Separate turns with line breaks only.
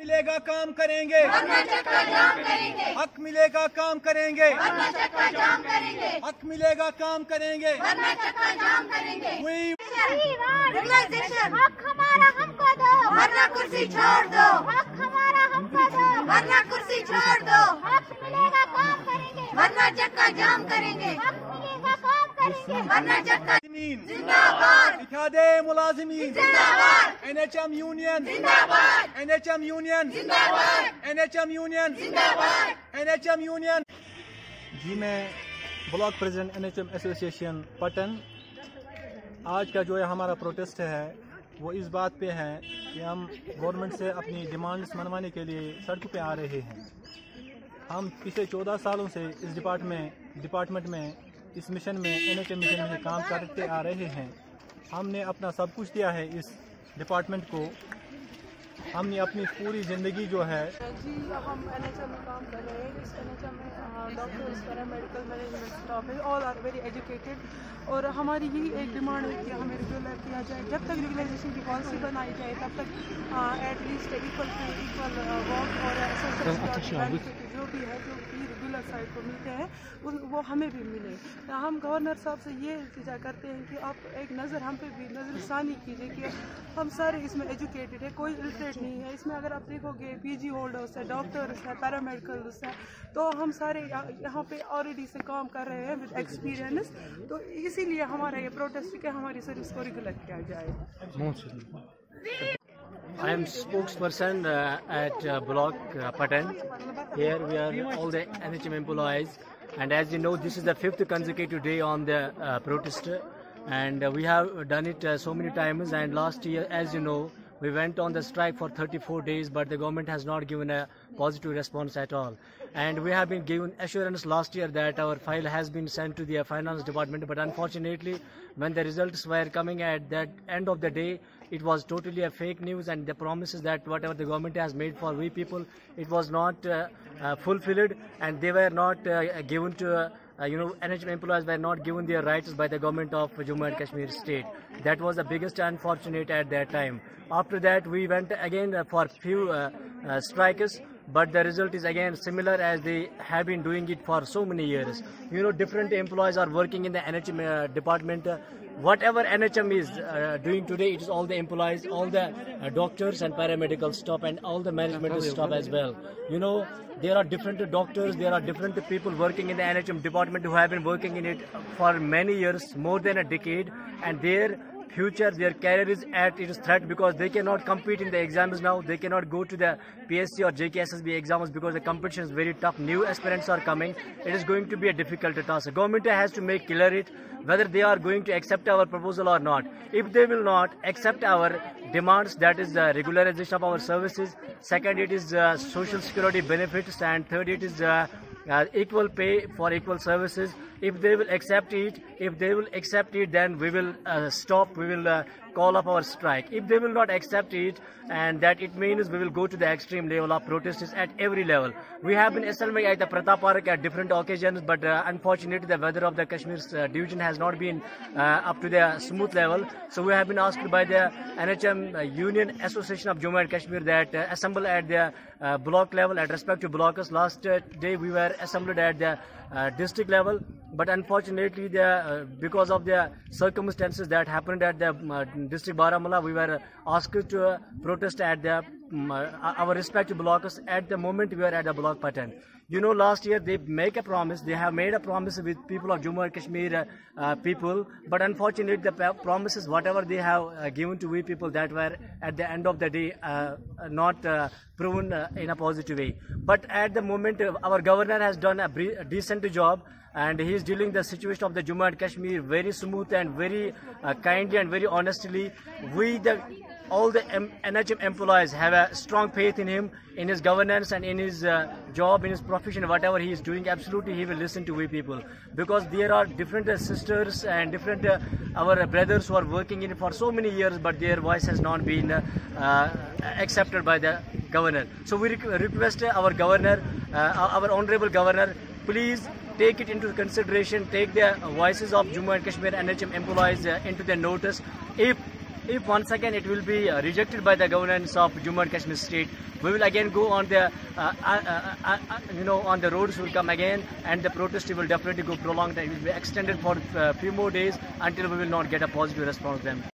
ملے گا کام کریں گے، حق ملے گا کام کریں گے، حق ملے گا کام کریں گے،
حق ہمارا ہم کو دو، ورنہ کرسی چھوڑ دو، حق ہمارا ہم کو دو، ورنہ کرسی چھوڑ دو، حق ملے گا کام کریں گے، ورنہ چکا جام کریں گے، حق ملے گا کام کریں گے، ورنہ چکا زندہ باد،
اتحاد ملازمین
زندہ باد،
NHM یونین
زندہ باد،
NHM یونین
زندہ باد،
NHM یونین
زندہ باد۔
NHM یونین۔ جی میں block president NHM association Patan. آج کا جو ہے ہمارا پروٹیسٹ ہے وہ اس بات پہ ہے کہ ہم گورنمنٹ سے اپنی ڈیمانڈز منوانے کے لیے سڑکوں پہ آ رہے ہیں۔ ہم پچھلے 14 سالوں سے اس ڈپارٹمنٹ میں اس مشن میں NHM مشن میں کام کرتے آ رہے ہیں۔ ہم نے اپنا سب کچھ دیا ہے اس ڈپارٹمنٹ کو۔ ہم نے اپنی پوری زندگی جو ہے
جی ہم NHM میں کام کر رہے ہیں۔ اس NHM میں ڈاکٹرز، پیرامیڈیکل مینجمنٹ اسٹاف ہے، آل آر ویری ایجوکیٹڈ، اور ہماری یہی ایک ڈیمانڈ ہے کہ ہمیں ریگولر کیا جائے۔ جب تک ریگولائزیشن کی پالیسی بنائی جائے تب تک at least equal pay, equal work اور سوشل سیکورٹی بینیفٹ جو بھی ہے، جو بھی ریگولر سائٹ کو ملتے ہیں وہ ہمیں بھی ملے۔ ہم گورنر صاحب سے یہ التجا کرتے ہیں کہ آپ ایک نظر ہم پہ بھی نظر ثانی کیجیے کہ ہم سارے اس میں ایجوکیٹڈ ہے، کوئی الٹریٹ نہیں ہے۔ اس میں اگر آپ دیکھو گے PG ہولڈرس ہے، ڈاکٹرس ہے، پیرامیڈیکلس ہے، تو ہم سارے یہاں پہ آلریڈی سے کام کر رہے ہیں ود ایکسپیرئنس۔ تو اسی لیے ہمارا یہ پروٹیسٹ کہ ہماری سروس کو ریگولر کیا جائے۔
I am spokesperson at Block Patan. Here we are all the NHM employees, and as you know, this is the 5th consecutive day on the protest, and we have done it so many times. And last year, as you know, we went on the strike for 34 days, but the government has not given a positive response at all. And we have been given assurance last year that our file has been sent to the finance department, but unfortunately, when the results were coming at that end of the day, it was totally a fake news, and the promises that whatever the government has made for we people, it was not fulfilled, and they were not given to NHM employees were not given their rights by the government of Jammu and Kashmir state. That was the biggest unfortunate at that time. After that, we went again for few strikes, but the result is again similar as they have been doing it for so many years. Different employees are working in the NHM department. Whatever NHM is doing today, it is all the employees, all the doctors and paramedical staff and all the management staff as well. There are different doctors, there are different people working in the NHM department who have been working in it for many years, more than a decade, and their future, their career is at its threat because they cannot compete in the exams now. They cannot go to the PSC or JKSSB exams because the competition is very tough. New aspirants are coming. It is going to be a difficult task. The government has to make clear it whether they are going to accept our proposal or not. If they will not accept our demands, that is the regularization of our services. Second, it is social security benefits, and third, it is equal pay for equal services. If they will accept it, then we will stop. We will call up our strike. If they will not accept it, and that it means we will go to the extreme level of protests at every level. We have been assembling at the Pratap Park at different occasions, but unfortunately the weather of the Kashmir division has not been up to the smooth level. So we have been asked by the NHM Union Association of Jammu and Kashmir that assemble at the block level at respective blocks. Last day we were assembled at the district level, but unfortunately because of the circumstances that happened at the district Baramulla, we were asked to protest at our respective blocks. At the moment we are at the block Patan. Last year they have made a promise with people of Jammu and Kashmir people, but unfortunately the promises whatever they have given to we people, that were at the end of the day not proven in a positive way. But at the moment our governor has done a decent job, and he is dealing the situation of the Jammu and Kashmir very smooth and very kindly and very honestly. All the NHM employees have a strong faith in him, in his governance and in his job, in his profession, whatever he is doing. Absolutely he will listen to we people, because there are different sisters and different our brothers who are working in it for so many years, but their voice has not been accepted by the governor. So we request our governor, our honorable governor, please take it into consideration, take the voices of Jammu and Kashmir NHM employees into the notice. If if once again it will be rejected by the governance of Jammu and Kashmir state, we will again go on the on the roads will come again, and the protest will definitely go prolonged. It will be extended for a few more days until we will not get a positive response from them.